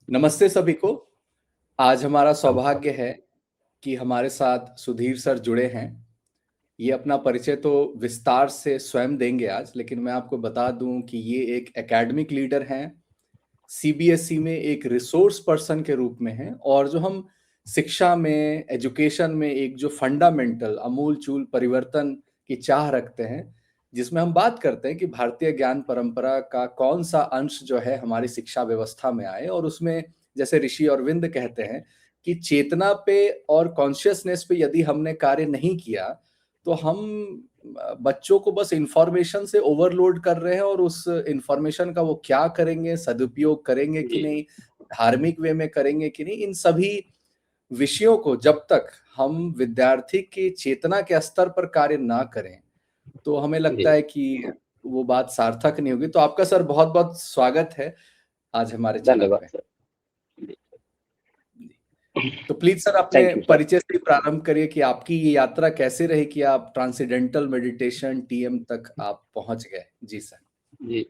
नमस्ते सभी को। आज हमारा नमस्कार। सौभाग्य है कि हमारे साथ सुधीर सर जुड़े हैं। ये अपना परिचय तो विस्तार से स्वयं देंगे आज, लेकिन मैं आपको बता दूं कि ये एक एकेडमिक लीडर हैं, सीबीएसई में एक रिसोर्स पर्सन के रूप में हैं, और जो हम शिक्षा में, एजुकेशन में एक जो फंडामेंटल अमूल चूल परिवर्तन की चाह रखते हैं, जिसमें हम बात करते हैं कि भारतीय ज्ञान परंपरा का कौन सा अंश जो है हमारी शिक्षा व्यवस्था में आए, और उसमें जैसे ऋषि अरविंद कहते हैं कि चेतना पे और कॉन्शियसनेस पे यदि हमने कार्य नहीं किया तो हम बच्चों को बस इंफॉर्मेशन से ओवरलोड कर रहे हैं, और उस इंफॉर्मेशन का वो क्या करेंगे, सदुपयोग करेंगे कि जी, नहीं, धार्मिक वे में करेंगे कि नहीं, इन सभी विषयों को जब तक हम विद्यार्थी की चेतना के स्तर पर कार्य ना करें तो हमें लगता जी, है कि वो बात सार्थक नहीं होगी। तो आपका सर बहुत बहुत स्वागत है आज हमारे चैनल धन्यवाद पे। सर। जी, तो प्लीज सर अपने थैंक यू सर। परिचय से प्रारंभ करिए कि आपकी ये यात्रा कैसे रही कि आप ट्रांसेंडेंटल मेडिटेशन टीएम तक आप पहुंच गए। जी सर। जी,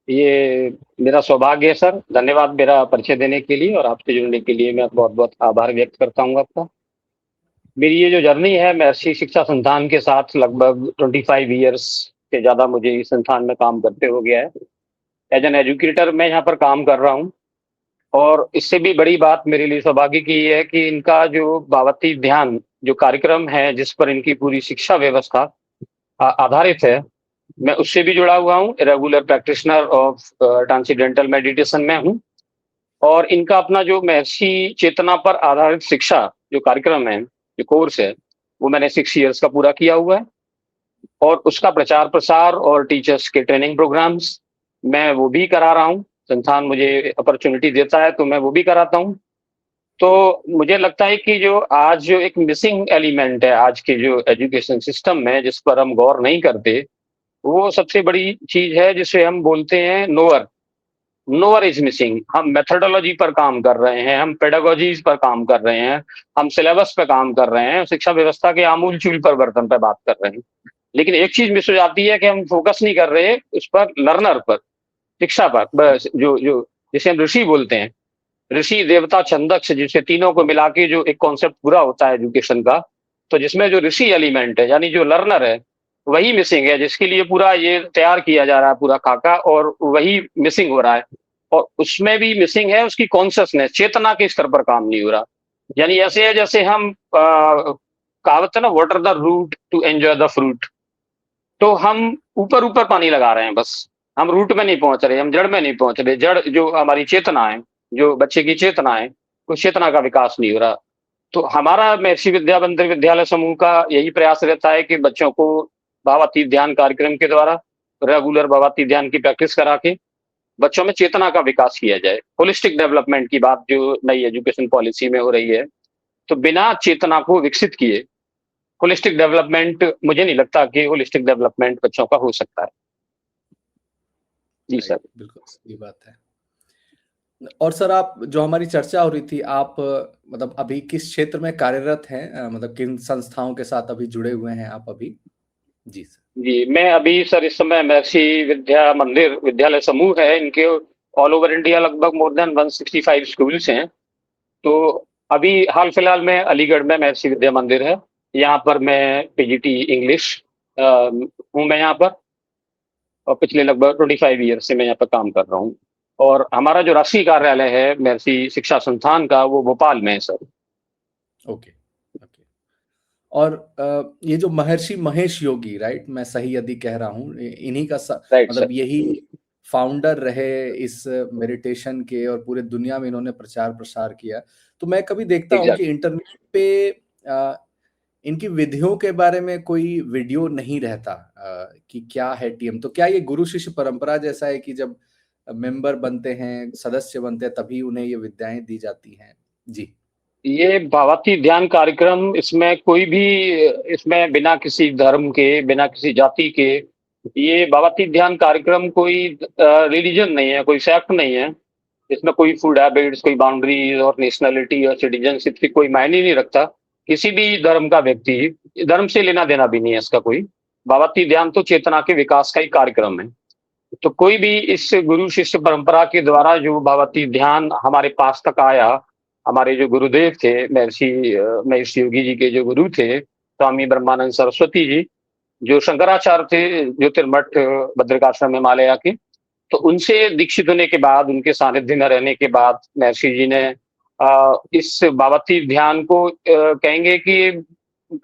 ये मेरा सौभाग्य है सर। धन्यवाद मेरा परिचय देने के लिए और आपसे जुड़ने के लिए मैं बहुत-बहुत आभार व्यक्त करता हूँ आपका। मेरी ये जो जर्नी है महर्षि शिक्षा संस्थान के साथ लगभग 25 इयर्स से ज़्यादा मुझे इस संस्थान में काम करते हो गया है। एज़ एन एजुकेटर मैं यहाँ पर काम कर रहा हूँ और इससे भी बड़ी बात मेरे लिए सौभाग्य की ये है कि इनका जो भावातीत ध्यान जो कार्यक्रम है जिस पर इनकी पूरी शिक्षा व्यवस्था आधारित है, मैं उससे भी जुड़ा हुआ हूँ। Regular practitioner of transcendental meditation में हूँ और इनका अपना जो महर्षि चेतना पर आधारित शिक्षा जो कार्यक्रम है, जो कोर्स है, वो मैंने 6 इयर्स का पूरा किया हुआ है और उसका प्रचार-प्रसार और टीचर्स के ट्रेनिंग प्रोग्राम्स मैं वो भी करा रहा हूँ। संस्थान मुझे अपॉर्च्युनिटी देता है तो मैं वो भी कराता हूँ। तो मुझे लगता है कि जो आज जो एक मिसिंग एलिमेंट है आज के जो एजुकेशन सिस्टम में जिस पर हम गौर नहीं करते, वो सबसे बड़ी चीज़ है जिसे हम बोलते हैं नोअर। Knower is missing. हम मेथोडोलॉजी पर काम कर रहे हैं, हम पेडागोजीज़ पर काम कर रहे हैं, हम सिलेबस पे काम कर रहे हैं, शिक्षा व्यवस्था के आमूल-चूल परिवर्तन पे बात कर रहे हैं। लेकिन एक चीज़ मिस हो जाती है कि हम फ़ोकस नहीं कर रहे उस पर लर्नर पर, शिक्षा पर। बस जो जो जिसे हम ऋषि बोलते हैं, ऋषि, देवता, छंदक जिसे तीनों को मिला के जो एक कॉन्सेप्ट पूरा होता है एजुकेशन का, तो जिसमें जो ऋषि एलिमेंट है, यानी जो लर्नर है, वही मिसिंग है, जिसके लिए पूरा ये तैयार किया जा रहा है पूरा खाका और वही मिसिंग हो रहा है। और उसमें भी मिसिंग है उसकी कॉन्शसनेस, चेतना के स्तर पर काम नहीं हो रहा। यानी ऐसे है जैसे हम कहावत है ना water the root to enjoy the fruit. तो हम ऊपर-ऊपर पानी लगा रहे हैं बस। हम रूट में नहीं पहुँच रहे, हम जड़ में नहीं पहुँच रहे। जड़ जो हमारी चेतना है, जो बच्चे की चेतना है, उस चेतना का विकास नहीं हो रहा। तो हमारा महर्षि विद्या मंदिर विद्यालय समूह का यही प्रयास रहता है कि बच्चों को भावातीत ध्यान कार्यक्रम के द्वारा रेगुलर भावातीत ध्यान की प्रैक्टिस करा के बच्चों में चेतना का विकास किया जाए। होलिस्टिक डेवलपमेंट की बात जो नई एजुकेशन पॉलिसी में हो रही है, तो बिना चेतना को विकसित किए होलिस्टिक डेवलपमेंट मुझे नहीं लगता कि होलिस्टिक डेवलपमेंट बच्चों का हो सकता है। जी राइट, सर। बिल्कुल सही बात है। और सर आप जो हमारी चर्चा हो रही थी, आप मतलब अभी किस क्षेत्र में कार्यरत हैं, मतलब किन संस्थाओं के साथ अभी जुड़े हुए हैं आप अभी। जी सर। जी, मैं अभी सर इस समय महर्षि विद्या मंदिर विद्यालय समूह है, इनके ऑल ओवर इंडिया लगभग मोर देन 165 स्कूल्स हैं। तो अभी हाल-फिलहाल में अलीगढ़ में महर्षि विद्या मंदिर है। यहाँ पर मैं पीजीटी इंग्लिश हूँ मैं यहाँ पर और पिछले लगभग 25 ईयर से मैं यहाँ पर काम कर रहा हूँ। और हमारा जो राष्ट्रीय कार्यालय है महर्षि शिक्षा संस्थान का, वो भोपाल में है सर। Okay, okay. और ये जो महर्षि महेश योगी, राइट, मैं सही यदि कह रहा हूँ, इन्हीं का राइट सर। मतलब यही फाउंडर रहे इस मेडिटेशन के, और पूरे दुनिया में इन्होंने प्रचार प्रसार किया। तो मैं कभी देखता हूँ कि एग्ज़ैक्ट। इंटरनेट पे इनकी विधियों के बारे में कोई वीडियो नहीं रहता, कि क्या है टीएम। तो क्या ये गुरु शिष्य परंपरा जैसा है कि जब मेंबर बनते हैं, सदस्य बनते हैं, तभी उन्हें ये विद्याएं दी जाती हैं। जी। ये भावातीत ध्यान कार्यक्रम इसमें कोई भी इसमें बिना किसी धर्म के, बिना किसी जाति के, ये भावातीत ध्यान कार्यक्रम कोई रिलीजन नहीं है, कोई सेक्ट नहीं है। इसमें कोई फूड हैबिट्स, कोई बाउंड्रीज और नेशनैलिटी और सिटीजनशिप की कोई मायने नहीं रखता। किसी भी धर्म का व्यक्ति, धर्म से लेना-देना भी नहीं है इसका कोई। भावातीत ध्यान तो चेतना के विकास का ही कार्यक्रम है। तो कोई भी इस गुरु शिष्य परंपरा के द्वारा जो भावातीत ध्यान हमारे पास तक आया, हमारे जो गुरुदेव थे, महर्षि योगी जी के जो गुरु थे, स्वामी ब्रह्मानंद सरस्वती जी, जो शंकराचार्य थे ज्योतिर्मठ बद्रिकाश्रम हिमालय के, तो उनसे दीक्षित होने के बाद, उनके सानिध्य में रहने के बाद महर्षि जी ने इस भावातीत ध्यान को कहेंगे कि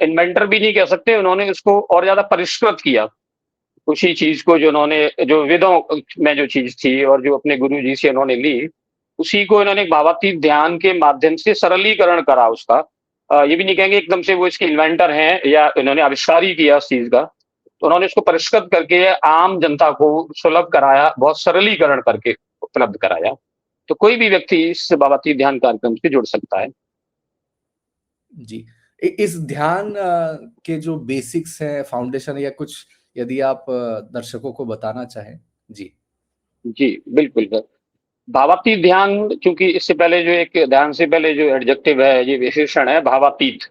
इन्वेंटर भी नहीं कह सकते, उन्होंने इसको और ज्यादा परिष्कृत किया। उसी चीज को जो उन्होंने, जो वेदों में जो चीज थी और जो अपने गुरु जी से उन्होंने ली, उसी को इन्होंने भावातीत ध्यान के माध्यम से सरलीकरण करा उसका। ये भी नहीं कहेंगे एकदम से वो इसके इन्वेंटर हैं या इन्होंने आविष्कार ही किया उस चीज का। तो उन्होंने इसको परिष्कृत करके आम जनता को सुलभ कराया, बहुत सरलीकरण करके उपलब्ध कराया। तो कोई भी व्यक्ति इस भावातीत ध्यान कार्यक्रम से जुड़ सकता है। जी। इस ध्यान के जो बेसिक्स है, फाउंडेशन या कुछ यदि आप दर्शकों को बताना चाहें। जी जी बिल्कुल सर। भावातीत ध्यान, क्योंकि इससे पहले जो एक ध्यान से पहले जो एडजेक्टिव है, ये विशेषण है भावातीत।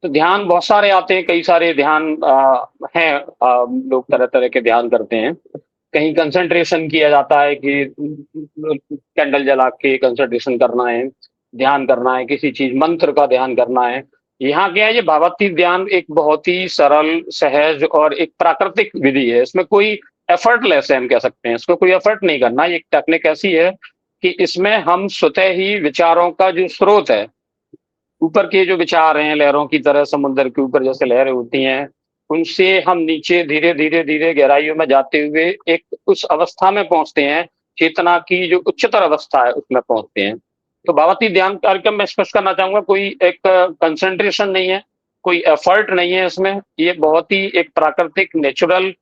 तो ध्यान बहुत सारे आते हैं, कई सारे ध्यान हैं। लोग तरह तरह के ध्यान करते हैं। कहीं कंसंट्रेशन किया जाता है कि कैंडल जला के कंसंट्रेशन करना है, ध्यान करना है, किसी चीज मंत्र का ध्यान करना है। यहाँ क्या है, ये भावातीत ध्यान एक बहुत ही सरल, सहज और एक प्राकृतिक विधि है। इसमें कोई एफर्टलेस है, हम कह सकते हैं। इसको कोई एफर्ट नहीं करना। ये एक टेक्निक ऐसी है कि इसमें हम स्वतः ही विचारों का जो स्रोत है, ऊपर के जो विचार हैं, लहरों की तरह समुद्र के ऊपर जैसे लहरें होती हैं, उनसे हम नीचे धीरे धीरे धीरे गहराइयों में जाते हुए एक उस अवस्था में पहुंचते हैं, चेतना की जो उच्चतर अवस्था है उसमें पहुंचते हैं। तो भावातीत ध्यान कार्यक्रम में स्पष्ट करना चाहूंगा, कोई एक कंसंट्रेशन नहीं है, कोई एफर्ट नहीं है इसमें। ये बहुत ही एक प्राकृतिक, नेचुरल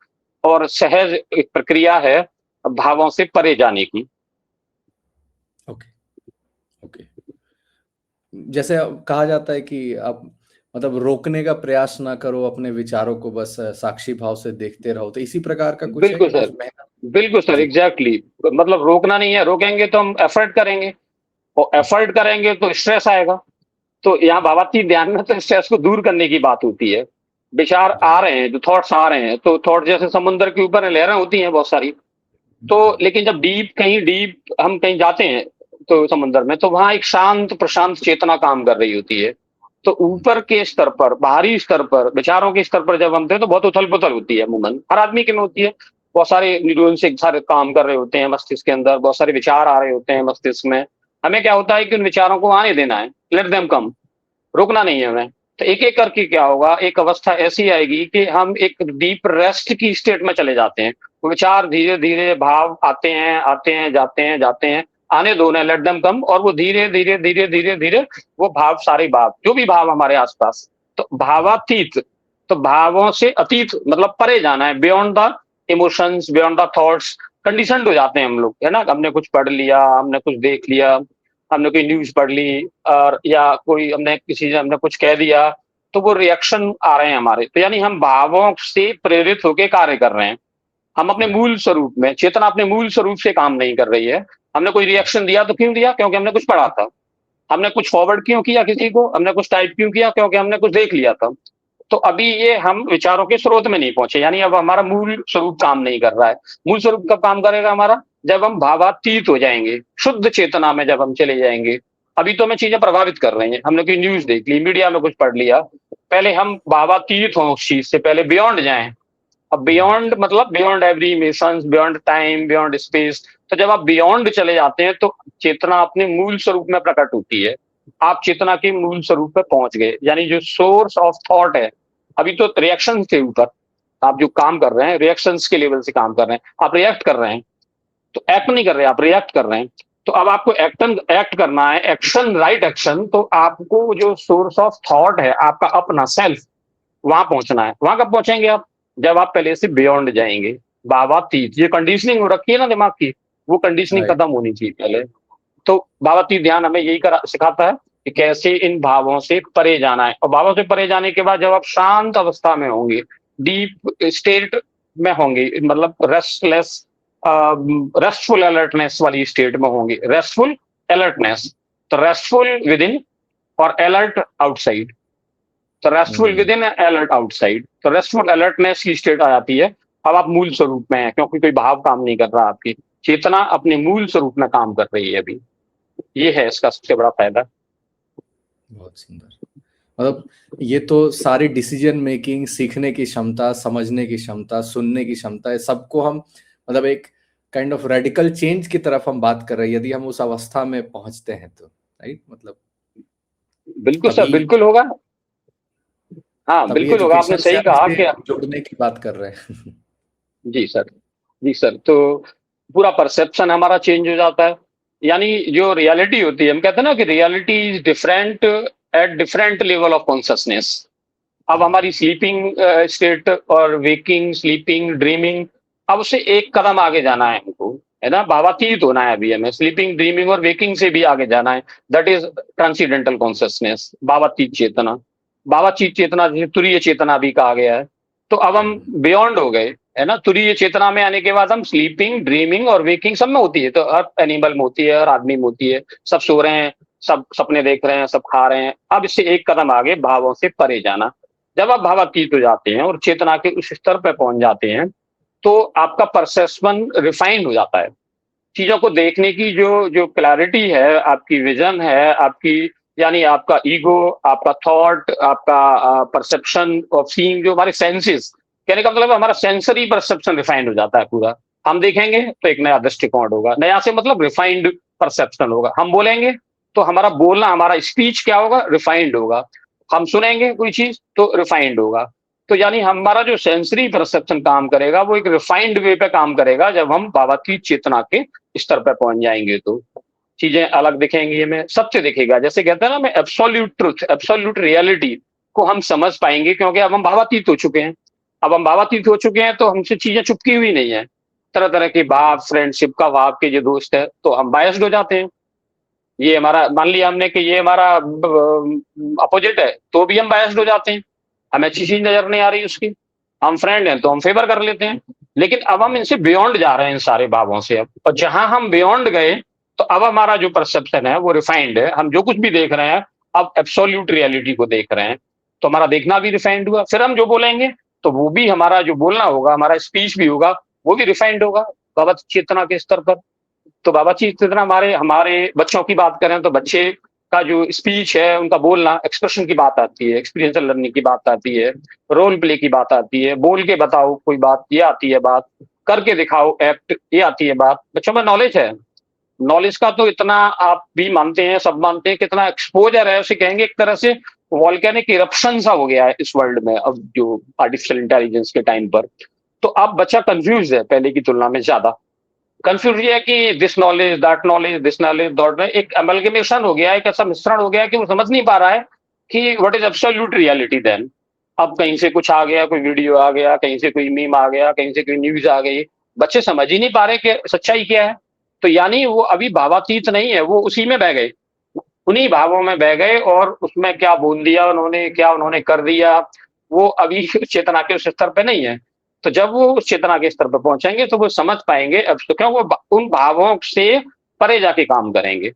और सहज एक प्रक्रिया है भावों से परे जाने की। Okay okay. जैसे कहा जाता है कि आप मतलब रोकने का प्रयास ना करो अपने विचारों को, बस साक्षी भाव से देखते रहो। तो इसी प्रकार का कुछ है बिल्कुल या कुछ सर, मेहनत? बिल्कुल सर, जी एग्जैक्टली। मतलब रोकना नहीं है, रोकेंगे तो हम एफर्ट करेंगे, और एफर्ट करेंगे तो स्ट्रेस आएगा। तो यहाँ भावातीत ध्यान में तो स्ट्रेस को दूर करने की बात होती है। विचार आ राइट। रहे हैं, जो थॉट्स आ रहे हैं, तो थॉट जैसे समुद्र के ऊपर लहरें होती हैं बहुत सारी। तो लेकिन जब डीप हम कहीं जाते हैं तो समुद्र में, तो वहां एक शांत प्रशांत चेतना काम कर रही होती है। तो ऊपर के स्तर पर, बाहरी स्तर पर, विचारों के स्तर पर जब हम थे तो बहुत उथल पुथल होती है, अमूमन हर आदमी के में होती है। बहुत सारे न्यूरॉन्स एक सारे काम कर रहे होते हैं मस्तिष्क के अंदर, बहुत सारे विचार आ रहे होते हैं मस्तिष्क में। हमें क्या होता है कि उन विचारों को आने देना है, लेट देम कम, रोकना नहीं है हमें। तो एक एक करके क्या होगा, एक अवस्था ऐसी आएगी कि हम एक डीप रेस्ट की स्टेट में चले जाते हैं। वो विचार धीरे धीरे, भाव आते हैं, आते हैं, जाते हैं, जाते हैं, आने दो ना, लेट देम कम। और वो धीरे धीरे धीरे धीरे धीरे वो भाव, सारे भाव, जो भी भाव हमारे आसपास, तो भावातीत, तो भावों से अतीत मतलब परे जाना है, beyond the emotions, beyond the thoughts. Condition हो जाते हैं हम लोग, है ना। हमने कुछ पढ़ लिया, हमने कुछ देख लिया, हमने कोई न्यूज पढ़ ली, और या कोई हमने किसी ने हमने कुछ कह दिया, तो वो रिएक्शन आ रहे हैं हमारे। तो यानी हम भावों से प्रेरित होकर कार्य कर रहे हैं। हम अपने मूल स्वरूप में, चेतना अपने मूल स्वरूप से काम नहीं कर रही है। हमने कोई रिएक्शन दिया तो क्यों दिया? क्योंकि हमने कुछ पढ़ा था। हमने कुछ फॉरवर्ड क्यों किया किसी को? हमने कुछ टाइप क्यों किया? क्योंकि हमने कुछ देख लिया था। तो अभी ये हम विचारों के स्रोत में नहीं पहुंचे, यानी अब हमारा मूल स्वरूप काम नहीं कर रहा है। मूल स्वरूप कब काम करेगा हमारा? जब हम भावातीत हो जाएंगे, शुद्ध चेतना में जब हम चले जाएंगे। अभी तो हमें चीजें प्रभावित कर रही हैं, हमने कोई न्यूज देख ली, मीडिया में कुछ पढ़ लिया। पहले हम भावातीत हों उस चीज से, पहले बियॉन्ड जाएं। अब बियॉन्ड मतलब beyond every emotion, beyond time, beyond space. तो जब आप बियॉन्ड चले जाते हैं तो चेतना अपने मूल स्वरूप में प्रकट होती है। आप चेतना के मूल स्वरूप पे पहुंच गए, यानी जो सोर्स ऑफ थॉट है। अभी तो रिएक्शन के ऊपर आप जो काम कर रहे हैं, रिएक्शंस के लेवल से काम कर रहे हैं, आप रिएक्ट कर रहे हैं। तो एक्ट नहीं कर रहे, आप रिएक्ट कर रहे हैं। तो अब आपको एक्ट करना है, एक्शन, राइट एक्शन। तो आपको जो सोर्स ऑफ थॉट है, आपका अपना सेल्फ, वहां पहुंचना है। वहां कब पहुंचेंगे आप? जब आप पहले से बियॉन्ड जाएंगे। भावातीत, ये कंडीशनिंग हो रखी है ना दिमाग की, वो कंडीशनिंग राइट। खत्म होनी चाहिए पहले। तो भावातीत ध्यान हमें यही सिखाता है कि कैसे इन भावों से परे जाना है। और भावों से परे जाने के बाद जब आप शांत अवस्था में होंगे, डीप स्टेट में होंगे, मतलब रेस्टलेस, रेस्टफुल अलर्टनेस वाली स्टेट में होंगे। रेस्टफुल अलर्टनेस, तो रेस्टफुल विद इन और अलर्ट आउटसाइड। तो restful with in, alert outside. तो रेस्टफुल अलर्टनेस की स्टेट आ जाती है। अब आप मूल स्वरूप में हैं, क्योंकि कोई भाव काम नहीं कर रहा, आपकी चेतना अपने मूल स्वरूप में काम कर रही है अभी। ये है इसका सबसे बड़ा फायदा। बहुत सुंदर। मतलब ये तो सारी डिसीजन मेकिंग, सीखने की क्षमता, समझने की क्षमता, सुनने की क्षमता, है सबको हम मतलब एक काइंड ऑफ रेडिकल चेंज की तरफ हम बात कर रहे हैं, यदि हम उस अवस्था में पहुंचते हैं तो, राइट? मतलब बिल्कुल सर, तभी बिल्कुल होगा। हाँ तभी बिल्कुल होगा, आपने एजुकेशन से सही हम कहा इसे कि जोड़ने की बात कर रहे हैं। जी सर, जी सर। तो पूरा परसेप्शन हमारा चेंज हो जाता है। यानी जो रियलिटी होती है, हम कहते हैं ना कि reality is different at different level of consciousness. अब हमारी स्लीपिंग स्टेट और वेकिंग, स्लीपिंग, ड्रीमिंग, अब उससे एक कदम आगे जाना है हमको, है ना, भावातीत होना है अभी हमें, स्लीपिंग, ड्रीमिंग और वेकिंग से भी आगे जाना है। दैट इज ट्रांसीडेंटल कॉन्शियसनेस, भावातीत चेतना। भावातीत चेतना जिसे तुरीय चेतना भी कहा गया है। तो अब हम बियॉन्ड हो गए, है ना। तुरीय चेतना में आने के बाद हम स्लीपिंग, ड्रीमिंग और वेकिंग सब में होती है, तो हर एनिमल में होती है, हर आदमी में होती है, सब सो रहे हैं, सब सपने देख रहे हैं, सब खा रहे हैं। अब इससे एक कदम आगे भावों से परे जाना। जब आप भावातीत हो जाते हैं और चेतना के उस स्तर पर पहुंच जाते हैं, तो आपका परसेप्शन रिफाइंड हो जाता है। चीजों को देखने की जो जो क्लैरिटी है, आपकी विजन है, आपकी यानी आपका ईगो, आपका थॉट, आपका परसेप्शन ऑफ सीइंग, जो हमारे सेंसेस, कहने का मतलब हमारा सेंसरी परसेप्शन रिफाइंड हो जाता है पूरा। हम देखेंगे तो एक नया दृष्टिकोण होगा, नया से मतलब रिफाइंड परसेप्शन होगा। हम बोलेंगे तो हमारा बोलना, हमारा स्पीच क्या होगा, रिफाइंड होगा। हम सुनेंगे कोई चीज तो रिफाइंड होगा। तो यानी हमारा जो सेंसरी परसेप्शन काम करेगा वो एक रिफाइंड वे पे काम करेगा, जब हम भावातीत चेतना के स्तर पर पहुंच जाएंगे तो चीजें अलग दिखेंगी, हमें सत्य दिखेगा। जैसे कहते हैं ना, मैं एब्सोल्यूट ट्रुथ, एब्सोल्यूट रियलिटी को हम समझ पाएंगे, क्योंकि अब हम भावातीत हो चुके हैं। अब हम भावातीत हो चुके हैं तो हमसे चीजें चुपकी हुई नहीं है। तरह तरह के भाव, फ्रेंडशिप का भाव के जो दोस्त है, तो हम बायस्ड हो जाते हैं। ये हमारा मान लिया हमने कि ये हमारा अपोजिट है, तो भी हम बायस्ड हो जाते हैं। हमें अच्छी चीज नजर नहीं आ रही उसकी, हम फ्रेंड हैं तो हम फेवर कर लेते हैं। लेकिन अब हम इनसे बियॉन्ड जा रहे हैं, इन सारे भावों से अब, और जहां हम बियॉन्ड गए, तो अब हमारा जो परसेप्शन है वो रिफाइंड है। हम जो कुछ भी देख रहे हैं, अब एब्सोल्यूट रियलिटी को देख रहे हैं, तो हमारा देखना भी रिफाइंड हुआ। फिर हम जो बोलेंगे तो वो भी, हमारा जो बोलना होगा, हमारा स्पीच भी होगा, वो भी रिफाइंड होगा बाबा चेतना के स्तर पर। तो बाबा चेतना, हमारे हमारे बच्चों की बात करें तो बच्चे का जो स्पीच है, उनका बोलना, एक्सप्रेशन की बात आती है, एक्सपीरियंशियल लर्निंग की बात आती है, रोल प्ले की बात आती है, बोल के बताओ कोई बात, ये आती है बात, करके दिखाओ एक्ट, ये आती है बात। बच्चों में नॉलेज है। नॉलेज का तो इतना आप भी मानते हैं, सब मानते हैं, कितना एक्सपोजर है, उसे कहेंगे एक तरह से वॉल्केनिक इरप्शन सा हो गया है इस वर्ल्ड में अब, जो आर्टिफिशियल इंटेलिजेंस के टाइम पर। तो अब बच्चा कंफ्यूज है पहले की तुलना में ज्यादा। कंफ्यूज ये है कि this knowledge, that knowledge, this knowledge, that में एक अमलगमेशन हो गया है, एक ऐसा मिश्रण हो गया है कि वो समझ नहीं पा रहा है कि what is absolute reality then. अब कहीं से कुछ आ गया, कोई वीडियो आ गया, कहीं से कोई मीम आ गया, कहीं से कोई न्यूज आ गई, बच्चे समझ ही नहीं पा रहे कि सच्चाई क्या है। तो यानी वो अभी भावातीत नहीं है, वो उसी में बह गए, उन्हीं भावों में बह गए, और उसमें क्या बोल दिया उन्होंने, क्या उन्होंने कर दिया, वो अभी चेतना के उस स्तर पे नहीं है। तो जब वो उस चेतना के स्तर पर पहुंचेंगे तो वो समझ पाएंगे, अब तो क्यों वो उन भावों से परे जाके काम करेंगे।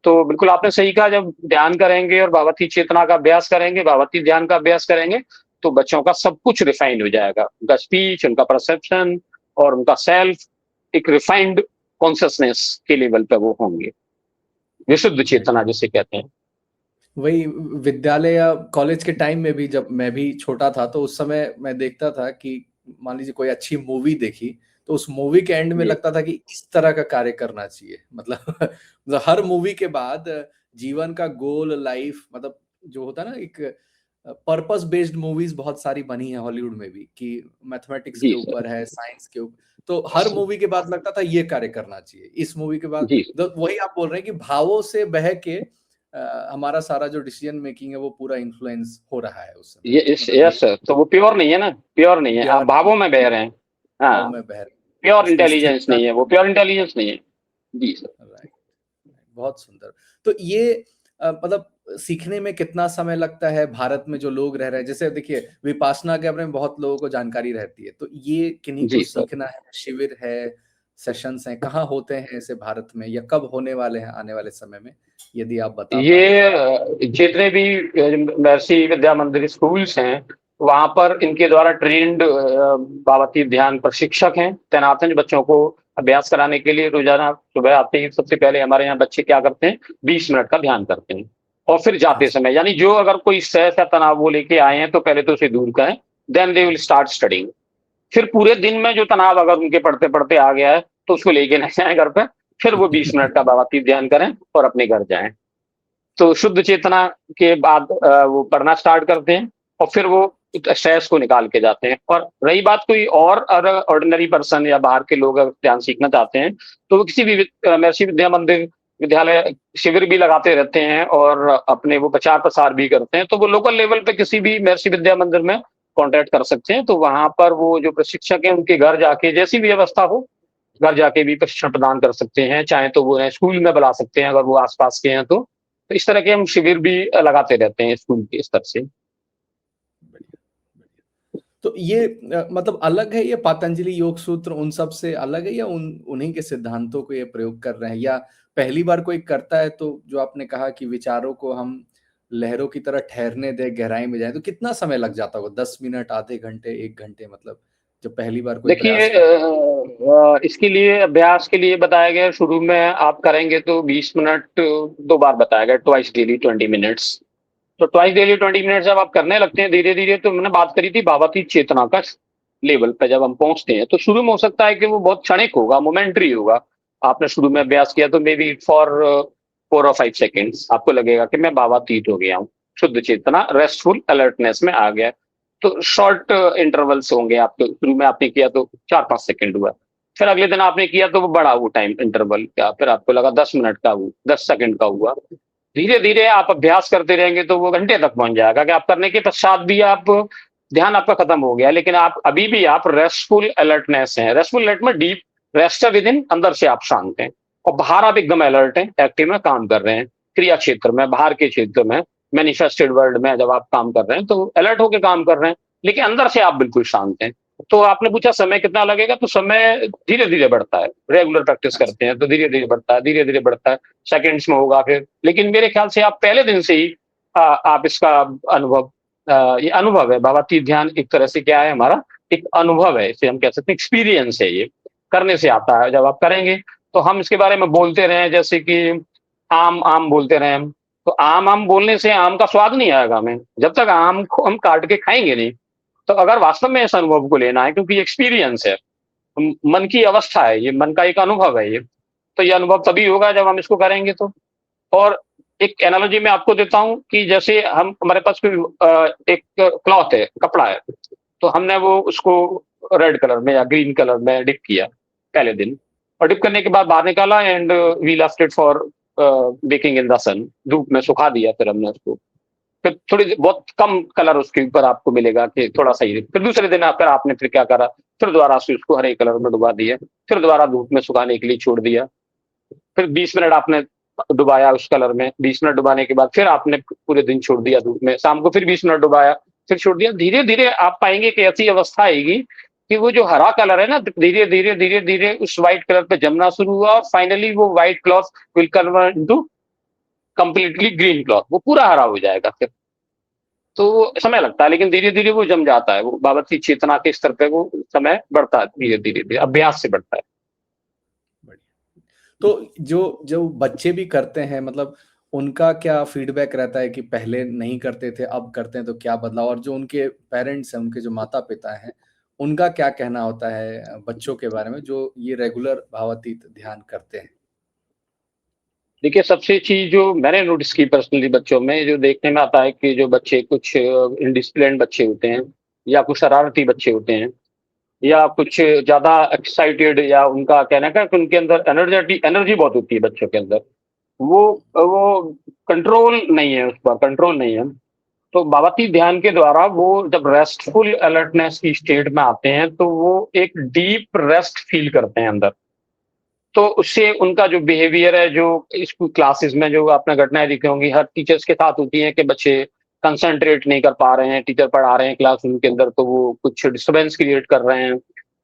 तो बिल्कुल आपने सही कहा, जब ध्यान करेंगे और भावातीत चेतना का अभ्यास करेंगे, भावातीत ध्यान का अभ्यास करेंगे, तो बच्चों का सब कुछ रिफाइंड हो जाएगा, उनका स्पीच, उनका परसेप्शन और उनका सेल्फ एक रिफाइंड कॉन्शियसनेस के लेवल पे वो होंगे, विशुद्ध चेतना जिसे कहते हैं। वही विद्यालय या कॉलेज के टाइम में भी, जब मैं भी छोटा था, तो उस समय मैं देखता था कि मान लीजिए कोई अच्छी मूवी देखी, तो उस मूवी के एंड में जी लगता था कि इस तरह का कार्य करना चाहिए। मतलब हर मूवी के बाद जीवन का गोल, लाइफ, मतलब जो होता है ना, एक पर्पस बेस्ड मूवीज बहुत सारी बनी है हॉलीवुड में भी, कि मैथमेटिक्स के जी ऊपर सर। है, साइंस के ऊपर। तो हर मूवी के बाद लगता था ये कार्य करना चाहिए, इस मूवी के बाद। जी तो वही आप बोल रहे हैं कि भावों से बह के हमारा सारा जो डिसीजन मेकिंग है वो पूरा इन्फ्लुएंस हो रहा है उस समय। ये इस मतलब ये यस सर, तो वो प्योर नहीं है ना, प्योर नहीं है, आप प्योर भावों में बह रहे हैं। भाव हाँ, में बह रहे, प्योर उसकी इंटेलिजेंस स्थिरता। नहीं है, वो प्योर इंटेलिजेंस नहीं है। जी सर। राइट, बहुत सुंदर। तो ये मतलब सीखने में कितना समय लगता है भारत में जो लोग रह रहे हैं? जैसे देखिए, विपासना के बारे में बहुत लोगों को जानकारी रहती है, तो ये किन्हीं को जी सर। सीखना है, शिविर है, सेशंस हैं, कहाँ होते हैं ऐसे भारत में, या कब होने वाले हैं आने वाले समय में, यदि आप बता पाए तो? ये जितने भी महर्षि विद्या मंदिर स्कूल्स हैं, वहां पर इनके द्वारा ट्रेंड भावातीत ध्यान प्रशिक्षक हैं, तैनात हैं, जो बच्चों को अभ्यास कराने के लिए रोजाना सुबह आते ही सबसे पहले हमारे यहाँ बच्चे क्या करते हैं, 20 मिनट का ध्यान करते हैं। और फिर जाते अच्छा। समय, यानी जो अगर कोई स्ट्रेस या तनाव वो लेके आए हैं तो पहले तो उसे दूर करें, then they will start studying. फिर पूरे दिन में जो तनाव अगर उनके पढ़ते पढ़ते आ गया है तो उसको लेके न जाए घर पे, फिर वो 20 मिनट का भावातीत ध्यान करें और अपने घर जाएं। तो शुद्ध चेतना के बाद वो पढ़ना स्टार्ट करते हैं और फिर वो स्ट्रेस को निकाल के जाते हैं। और रही बात कोई और अगर ऑर्डिनरी पर्सन या बाहर के लोग अगर ध्यान सीखना चाहते हैं तो वो किसी भी महर्षि विद्या मंदिर विद्यालय शिविर भी लगाते रहते हैं और अपने वो प्रचार प्रसार भी करते हैं। तो वो लोकल लेवल पे किसी भी महर्षि विद्या मंदिर में कॉन्टैक्ट कर सकते हैं। तो वहां पर वो जो प्रशिक्षक हैं उनके घर जाके जैसी भी व्यवस्था हो, घर जाके भी प्रशिक्षण प्रदान कर सकते हैं। चाहे तो वो स्कूल में बुला सकते हैं अगर वो आसपास के हैं तो इस तरह के हम शिविर भी लगाते रहते हैं स्कूल के स्तर से। बढ़िया, बढ़िया। तो ये मतलब अलग है, ये पतंजलि योग सूत्र उन सब से अलग है, या उन्हीं के सिद्धांतों को ये प्रयोग कर रहे हैं, या पहली बार कोई करता है तो जो आपने कहा कि विचारों को हम लहरों की तरह ठहरने दें, गहराई में जाएं, तो कितना समय लग जाता होगा? 10 मिनट, आधे घंटे, 1 घंटे, मतलब जब पहली बार कोई देखिए प्रयास कर। इसके लिए अभ्यास के लिए बताया गया है, शुरू में आप करेंगे तो 20 मिनट 2 बार बताया गया, ट्वाइस डेली 20 मिनट्स। तो ट्वाइस डेली 20 मिनट जब आप करने लगते हैं धीरे धीरे, तो मैंने बात करी थी भावातीत चेतना का लेवल पे जब हम पहुंचते हैं तो शुरू में हो सकता है कि वो बहुत क्षणिक होगा, मोमेंट्री होगा। आपने शुरू में अभ्यास किया तो मे बी फॉर 4 और 5 सेकेंड्स आपको लगेगा कि मैं भावातीत हो गया हूँ, शुद्ध चेतना रेस्टफुल अलर्टनेस में आ गया। तो शॉर्ट इंटरवल्स होंगे आपके, शुरू में आपने किया तो 4-5 सेकेंड हुआ, फिर अगले दिन आपने किया तो वो बड़ा वो टाइम इंटरवल क्या, फिर आपको लगा 10 मिनट का, वो 10 सेकंड का हुआ। धीरे धीरे आप अभ्यास करते रहेंगे तो वो घंटे तक पहुंच जाएगा कि आप करने के पश्चात भी आप ध्यान आपका खत्म हो गया लेकिन आप अभी भी आप रेस्टफुल अलर्टनेस है। रेस्टफुल अलर्ट में डीप रेस्ट है विद इन, अंदर से आप शांत हैं और बाहर आप एकदम अलर्ट हैं, एक्टिव में काम कर रहे हैं, क्रिया क्षेत्र में, बाहर के क्षेत्र में, मैनिफेस्टेड वर्ल्ड में जब आप काम कर रहे हैं तो अलर्ट होकर काम कर रहे हैं लेकिन अंदर से आप बिल्कुल शांत हैं। तो आपने पूछा समय कितना लगेगा, तो समय धीरे धीरे बढ़ता है, रेगुलर प्रैक्टिस अच्छा। करते हैं तो धीरे धीरे बढ़ता है, धीरे धीरे बढ़ता है, सेकंड्स में होगा फिर। लेकिन मेरे ख्याल से आप पहले दिन से ही आप इसका अनुभव, ये अनुभव है भावातीत ध्यान, एक तरह से क्या है हमारा एक अनुभव है, इसे हम कह सकते हैं एक्सपीरियंस है, ये करने से आता है। जब आप करेंगे तो हम इसके बारे में बोलते रहे जैसे कि आम आम बोलते रहे हम, तो आम आम बोलने से आम का स्वाद नहीं आएगा हमें जब तक आम को हम काट के खाएंगे नहीं। तो अगर वास्तव में इस अनुभव को लेना है, क्योंकि एक्सपीरियंस है, मन की अवस्था है, ये मन का एक अनुभव है ये, तो ये अनुभव तभी होगा जब हम इसको करेंगे तो। और एक एनालॉजी मैं आपको देता हूँ कि जैसे हम हमारे पास कोई एक क्लॉथ है, कपड़ा है, तो हमने वो उसको रेड कलर में या ग्रीन कलर में डिप किया पहले दिन, और डिप करने के बाद बाहर निकाला and we left it for baking in the sun, धूप में सुखा दिया फिर हमने उसको। फिर थोड़ी बहुत कम कलर उसके ऊपर आपको मिलेगा कि थोड़ा सही। फिर दूसरे दिन आकर आपने फिर क्या करा, फिर दोबारा से उसको हरे कलर में डुबा दिया, फिर दोबारा धूप में सुखाने के लिए छोड़ दिया, फिर 20 मिनट आपने डुबाया उस कलर में, 20 मिनट डुबाने के बाद फिर आपने पूरे दिन छोड़ दिया धूप में, शाम को फिर 20 मिनट डुबाया, फिर छोड़ दिया। धीरे धीरे आप पाएंगे कि ऐसी अवस्था आएगी कि वो जो हरा कलर है ना, धीरे धीरे धीरे धीरे उस व्हाइट कलर पे जमना शुरू हुआ और फाइनली वो white cloth will convert to completely green cloth, वो पूरा हरा हो जाएगा फिर। तो समय लगता है लेकिन धीरे धीरे वो जम जाता है, वो बाबत की चेतना के स्तर पे वो समय बढ़ता है, धीरे धीरे धीरे अभ्यास से बढ़ता है। बढ़िया। तो जो जो बच्चे भी करते हैं, मतलब उनका क्या फीडबैक रहता है कि पहले नहीं करते थे, अब करते हैं, तो क्या बदलाव? और जो उनके पेरेंट्स हैं, उनके जो माता पिता हैं, उनका क्या कहना होता है बच्चों के बारे में जो ये रेगुलर भावातीत ध्यान करते हैं? देखिए सबसे चीज जो मैंने नोटिस की पर्सनली बच्चों में जो देखने में आता है कि जो बच्चे कुछ इनडिसिप्लिन बच्चे होते हैं या कुछ शरारती बच्चे होते हैं या कुछ ज्यादा एक्साइटेड, या उनका कहना है कि उनके अंदर एनर्जी बहुत होती है बच्चों के अंदर, वो कंट्रोल नहीं है, उस पर कंट्रोल नहीं है। तो बाबाती ध्यान के द्वारा वो जब रेस्टफुल अलर्टनेस की स्टेट में आते हैं तो वो एक डीप रेस्ट फील करते हैं अंदर। तो उससे उनका जो बिहेवियर है, जो स्कूल क्लासेस में जो आपने घटनाएं देखी होंगी हर टीचर्स के साथ होती हैं कि बच्चे कंसंट्रेट नहीं कर पा रहे हैं, टीचर पढ़ा रहे हैं क्लासरूम के अंदर तो वो कुछ डिस्टरबेंस क्रिएट कर रहे हैं,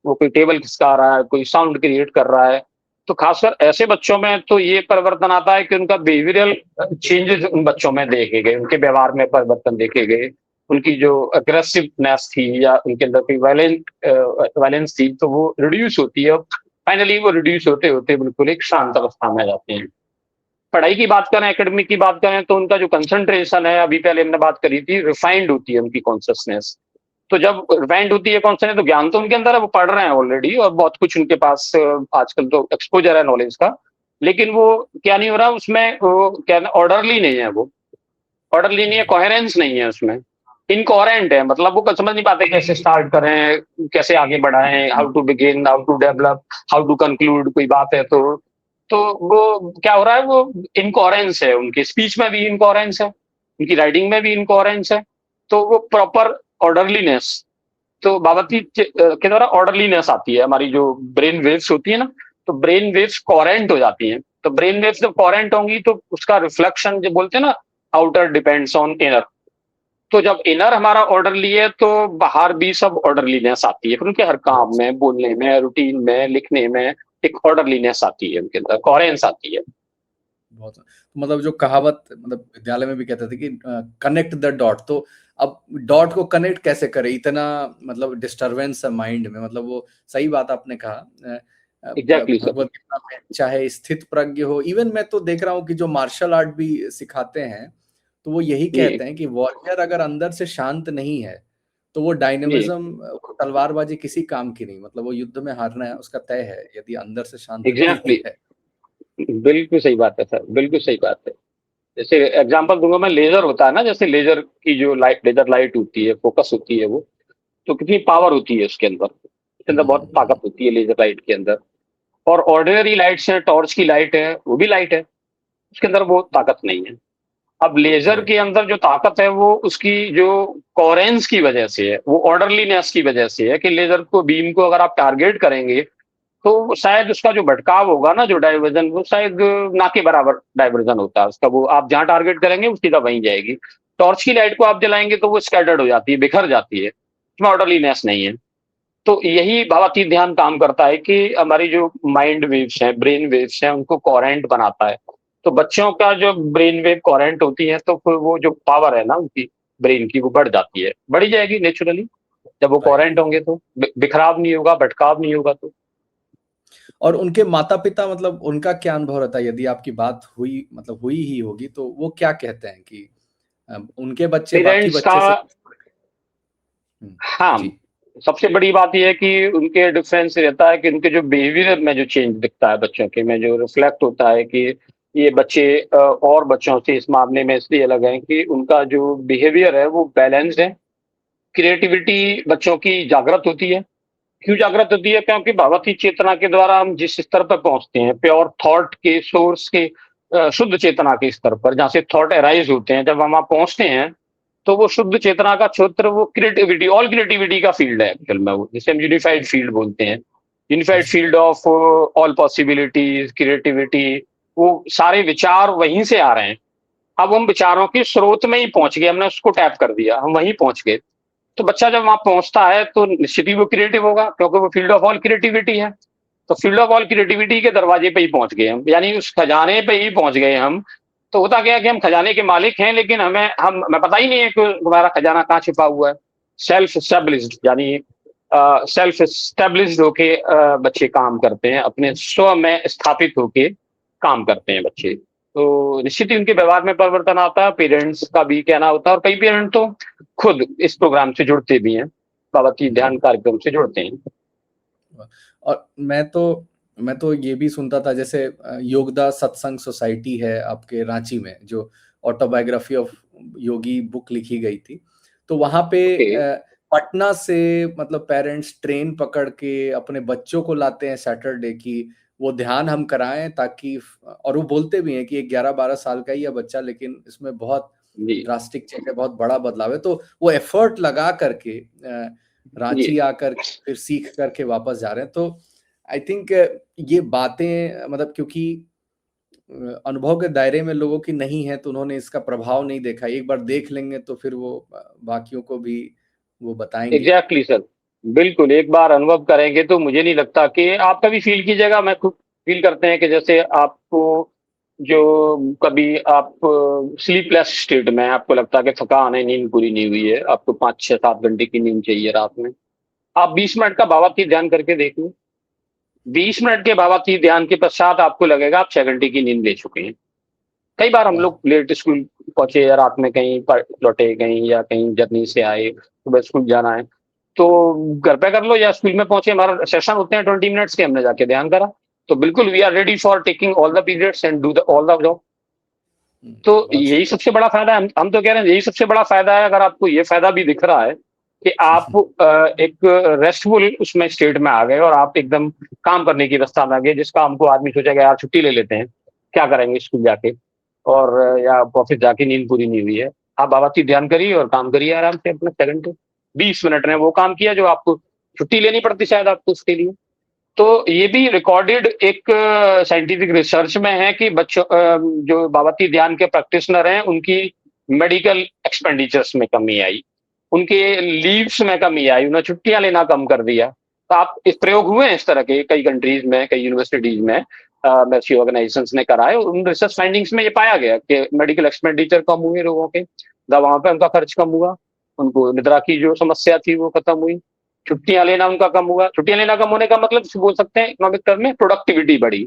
वो कोई टेबल खिसका रहा है, कोई साउंड क्रिएट कर रहा है। तो खासकर ऐसे बच्चों में तो ये परिवर्तन आता है कि उनका बिहेवियरल चेंजेस उन बच्चों में देखे गए, उनके व्यवहार में परिवर्तन देखे गए। उनकी जो अग्रेसिवनेस थी या उनके अंदर कोई वायलेंस थी, तो वो रिड्यूस होती है। फाइनली वो रिड्यूस होते होते बिल्कुल एक शांत अवस्था में आ जाते हैं। पढ़ाई की बात करें, एकेडमिक की बात करें, तो उनका जो कंसंट्रेशन है, अभी पहले हमने बात करी थी, रिफाइंड होती है उनकी कॉन्शियसनेस। तो जब रिफाइंड होती है कॉन्शियसनेस, तो ज्ञान तो उनके अंदर है, वो पढ़ रहे हैं ऑलरेडी और बहुत कुछ उनके पास आजकल तो एक्सपोजर है नॉलेज का। लेकिन वो क्या नहीं हो रहा उसमें, वो क्या ऑर्डरली नहीं है, वो ऑर्डरली नहीं है, कोहेरेंस नहीं है उसमें, इनकोहेरेंट है। मतलब वो कुछ समझ नहीं पाते कैसे स्टार्ट करें, कैसे आगे बढ़ाएं, how to begin, how to develop, how to conclude कोई बात है तो वो क्या हो रहा है, वो इनकोहेरेंस है, उनकी स्पीच में भी इनकोहेरेंस है, उनकी राइटिंग में भी इनकोहेरेंस है। तो वो प्रॉपर ऑर्डरलीनेस, तो बाबती के द्वारा ऑर्डरलीनेस आती है, हमारी जो ब्रेन वेव्स होती है ना, तो ब्रेन वेव्स कोहेरेंट हो जाती हैं। तो ब्रेन वेव्स जब कोहेरेंट होंगी तो उसका रिफ्लेक्शन, जो बोलते हैं ना, आउटर डिपेंड्स ऑन इनर। तो जब इनर हमारा ऑर्डरली है तो बाहर भी सब ऑर्डरलीनेस आती है, फिर उनके हर काम में, बोलने में, रूटीन में, लिखने में एक ऑर्डरलीनेस आती है, उनके अंदर कोहेरेंस आती है। बहुत मतलब जो कहावत मतलब विद्यालय में भी कहते थे कि कनेक्ट द डॉट, तो अब डॉट को कनेक्ट कैसे करें, इतना मतलब डिस्टरबेंस है माइंड में। मतलब वो सही बात आपने कहा। Exactly sir. भगवत गीता में चाहे स्थित प्रज्ञ हो, इवन मैं तो देख रहा हूँ कि जो मार्शल आर्ट भी सिखाते हैं, तो वो यही जी कहते हैं कि वॉरियर अगर अंदर से शांत नहीं है तो वो जी डायनेमिज्म, तलवारबाजी किसी काम की नहीं। मतलब वो युद्ध में हारना है उसका तय है यदि अंदर से शांत नहीं एग्जैक्टली, है। बिल्कुल सही बात है सर, बिल्कुल सही बात है। जैसे एग्जांपल दूंगा मैं, लेजर होता है ना, जैसे लेजर की जो लाइट, लेजर लाइट होती है, फोकस होती है, वो तो कितनी पावर होती है उसके अंदर, उसके अंदर बहुत ताकत होती है लेजर लाइट के अंदर। और ऑर्डिनरी लाइट्स है, टॉर्च की लाइट है, वो भी लाइट है, उसके अंदर वो ताकत नहीं है। अब लेजर राइट। के अंदर जो ताकत है वो उसकी जो कोरेंस की वजह से है, वो ऑर्डरलीनेस की वजह से है कि लेजर को, बीम को अगर आप टारगेट करेंगे तो शायद उसका जो भटकाव होगा ना, जो डाइवर्जन, वो शायद ना के बराबर डाइवर्जन होता है उसका, वो आप जहां टारगेट करेंगे वो सीधा वहीं जाएगी। टॉर्च की लाइट को आप जलाएंगे तो वो स्कैटर्ड हो जाती है, बिखर जाती है, उसमें ऑर्डरलीनेस नहीं है। तो यही भावातीत ध्यान काम करता है कि हमारी जो माइंड वेव्स हैं, ब्रेन वेव्स हैं, उनको कोहेरेंट बनाता है। तो बच्चों का जो ब्रेन वेव कोहेरेंट होती है तो फिर वो जो पावर है ना उनकी ब्रेन की, वो बढ़ जाती है, बढ़ी जाएगी नेचुरली, जब वो राइट। कोहेरेंट होंगे तो बिखराव नहीं होगा, भटकाव नहीं होगा। तो और उनके माता पिता, मतलब उनका क्या अनुभव रहता है यदि आपकी बात हुई, मतलब हुई ही होगी, तो वो क्या कहते हैं कि उनके बच्चे बाकी पेरेंट्स का, बच्चे से। हाँ, जी। सबसे बड़ी बात ये है कि उनके डिफरेंस रहता है कि उनके जो बिहेवियर में जो चेंज दिखता है बच्चों के में, जो रिफ्लेक्ट होता है कि ये बच्चे और बच्चों से इस मामले में इसलिए अलग हैं कि उनका जो बिहेवियर है वो बैलेंस्ड है। क्रिएटिविटी बच्चों की जागृत होती है। क्यों जागृत होती है? क्योंकि भावती चेतना के द्वारा हम जिस स्तर पर पहुंचते हैं, प्योर थॉट के सोर्स के, शुद्ध चेतना के स्तर पर, जहां से थॉट अराइज होते हैं, जब हम वहां पहुंचते हैं तो वो शुद्ध चेतना का क्षेत्र, वो क्रिएटिविटी, ऑल क्रिएटिविटी का फील्ड है एक्चुअल में, वो जिसे हम यूनिफाइड फील्ड बोलते हैं, यूनिफाइड जी। Field of all possibilities, creativity. वो सारे विचार वहीं से आ रहे हैं। अब हम विचारों के स्रोत में ही पहुंच गए, हमने उसको टैप कर दिया, हम वहीं पहुंच गए। तो बच्चा जब वहां पहुंचता है तो निश्चित ही वो क्रिएटिव होगा, क्योंकि वो फील्ड ऑफ ऑल क्रिएटिविटी है। तो फील्ड ऑफ ऑल क्रिएटिविटी के दरवाजे पे ही पहुंच गए हम, यानी उस खजाने पे ही पहुंच गए हम। तो होता क्या है कि हम खजाने के मालिक हैं, लेकिन हमें पता ही नहीं है कि हमारा खजाना कहाँ छिपा हुआ है। सेल्फ स्टेब्लिश्ड, यानी सेल्फ स्टेब्लिश्ड होके बच्चे काम करते हैं, अपने स्व में स्थापित होके काम करते हैं बच्चे। तो निश्चित ही उनके व्यवहार में परिवर्तन आता है, पेरेंट्स का भी कहना होता है, और कई पेरेंट तो खुद इस प्रोग्राम से जुड़ते भी हैं, बाबा ध्यान कार्यक्रम से जुड़ते हैं। और मैं तो ये भी सुनता था, जैसे योगदा सत्संग सोसाइटी है आपके रांची में, जो ऑटोबायोग्राफी ऑफ योगी बुक लिखी गई थी, तो वहां पे ओके। पटना से मतलब पेरेंट्स ट्रेन पकड़ के अपने बच्चों को लाते हैं सैटरडे की, वो ध्यान हम कराएं ताकि, और वो बोलते भी हैं कि 11-12 साल का ही है बच्चा, लेकिन इसमें बहुत जी ड्रास्टिक चेंज है, बहुत बड़ा बदलाव है। तो वो एफर्ट लगा करके जी रांची आकर फिर सीख करके वापस जा रहे हैं। तो आई थिंक ये बातें मतलब क्योंकि अनुभव के दायरे में लोगों की नहीं है, तो उन्होंने इसका प्रभाव नहीं देखा। एक बार देख लेंगे तो फिर वो बाकियों को भी वो बताएंगे। एग्जैक्टली सर, बिल्कुल, एक बार अनुभव करेंगे तो मुझे नहीं लगता कि आप कभी फील कीजिएगा, मैं खुद फील करते हैं कि जैसे आपको जो कभी आप स्लीपलेस स्टेट में आपको लगता है कि थकान है, नींद पूरी नहीं हुई है, आपको 5, 6, 7 घंटे की नींद चाहिए रात में, आप 20 मिनट का भावातीत ध्यान करके देख लो। 20 मिनट के भावातीत ध्यान के पश्चात आपको लगेगा आप 6 घंटे की नींद ले चुके हैं। कई बार हम वाह। लोग लेट स्कूल पहुंचे या रात में कहीं पर लौटे, कहीं या कहीं जर्नी से आए, सुबह स्कूल जाना है, तो घर पे कर लो या स्कूल में पहुंचे, हमारा सेशन होते हैं 20 मिनट्स के, हमने जाके ध्यान करा, तो बिल्कुल we are ready for taking all the periods and do the all the job. तो बहुत यही सुंदर। सबसे बड़ा फायदा है, हम तो कह रहे हैं यही सबसे बड़ा फायदा है। अगर आपको ये फायदा भी दिख रहा है कि आप एक रेस्टफुल उसमें स्टेट में आ गए और आप एकदम काम करने की अवस्था में आ गए, जिस काम को आदमी सोचेगा यार छुट्टी ले लेते हैं, क्या करेंगे स्कूल जाके, और या ऑफिस जाके नींद पूरी नहीं हुई है, आप बाबा ध्यान करिए और काम करिए आराम से अपना 6 घंटे, 20 मिनट में वो काम किया जो आपको छुट्टी लेनी पड़ती शायद आपको उसके लिए। तो ये भी रिकॉर्डेड एक साइंटिफिक रिसर्च में है कि बच्चों जो बाबाती ध्यान के प्रैक्टिशनर हैं उनकी मेडिकल एक्सपेंडिचर्स में कमी आई, उनके लीव्स में कमी आई, उन्होंने छुट्टियां लेना कम कर दिया। तो आप इस प्रयोग हुए हैं इस तरह के कई कंट्रीज में, कई यूनिवर्सिटीज में, मेर्सी ऑर्गेनाइजेशंस ने कराए, उन रिसर्च फाइंडिंग्स में ये पाया गया कि मेडिकल एक्सपेंडिचर कम हुए लोगों के, दवाओं पे उनका खर्च कम हुआ, उनको निद्रा की जो समस्या थी वो खत्म हुई, छुट्टियां लेना उनका कम हुआ। छुट्टियां लेना कम होने का मतलब बोल सकते हैं इकोनॉमिक टर्म में प्रोडक्टिविटी बढ़ी,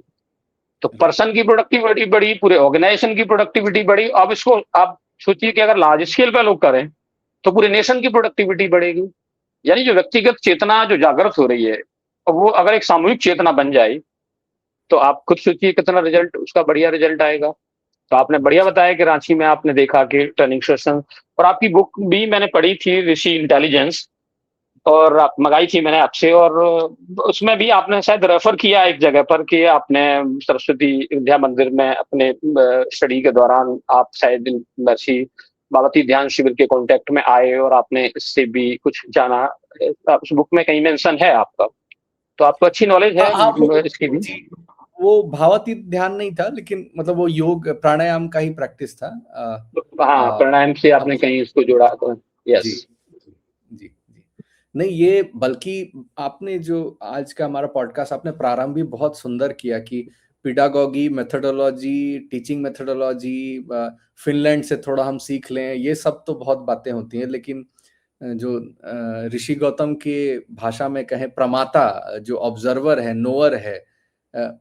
तो पर्सन की प्रोडक्टिविटी बढ़ी, पूरे ऑर्गेनाइजेशन की प्रोडक्टिविटी बढ़ी। अब इसको आप सोचिए कि अगर लार्ज स्केल पे लोग करें तो पूरे नेशन की प्रोडक्टिविटी बढ़ेगी। यानी जो व्यक्तिगत चेतना जो जागृत हो रही है, वो अगर एक सामूहिक चेतना बन जाए तो आप खुद सोचिए कितना रिजल्ट, उसका बढ़िया रिजल्ट आएगा। तो आपने बढ़िया बताया कि रांची में आपने देखा कि टर्निंग स्टेशन, और आपकी बुक भी मैंने पढ़ी थी ऋषि इंटेलिजेंस, और आप मंगाई थी मैंने आपसे, और उसमें भी आपने शायद रेफर किया एक जगह पर कि आपने सरस्वती विद्या मंदिर में अपने स्टडी के दौरान आप शायद महर्षि बाबाती ध्यान शिविर के कांटेक्ट में आए और आपने इससे भी कुछ जाना। उस बुक में कहीं मेंशन है आपका, तो आपको अच्छी नॉलेज है हाँ इसकी भी। जी, वो भावातीत ध्यान नहीं था, लेकिन मतलब वो योग प्राणायाम का ही प्रैक्टिस था। हाँ, प्राणायाम से आपने अब कहीं उसको जोड़ा तो जी यस। जी जी, नहीं ये बल्कि आपने जो आज का हमारा पॉडकास्ट आपने प्रारंभ भी बहुत सुंदर किया कि पिडागॉगी, मेथोडोलॉजी, टीचिंग मेथोडोलॉजी, फिनलैंड से थोड़ा हम सीख लें, ये सब तो बहुत बातें होती हैं, लेकिन जो ऋषि गौतम के भाषा में कहें प्रमाता, जो ऑब्जर्वर है, नोअर है,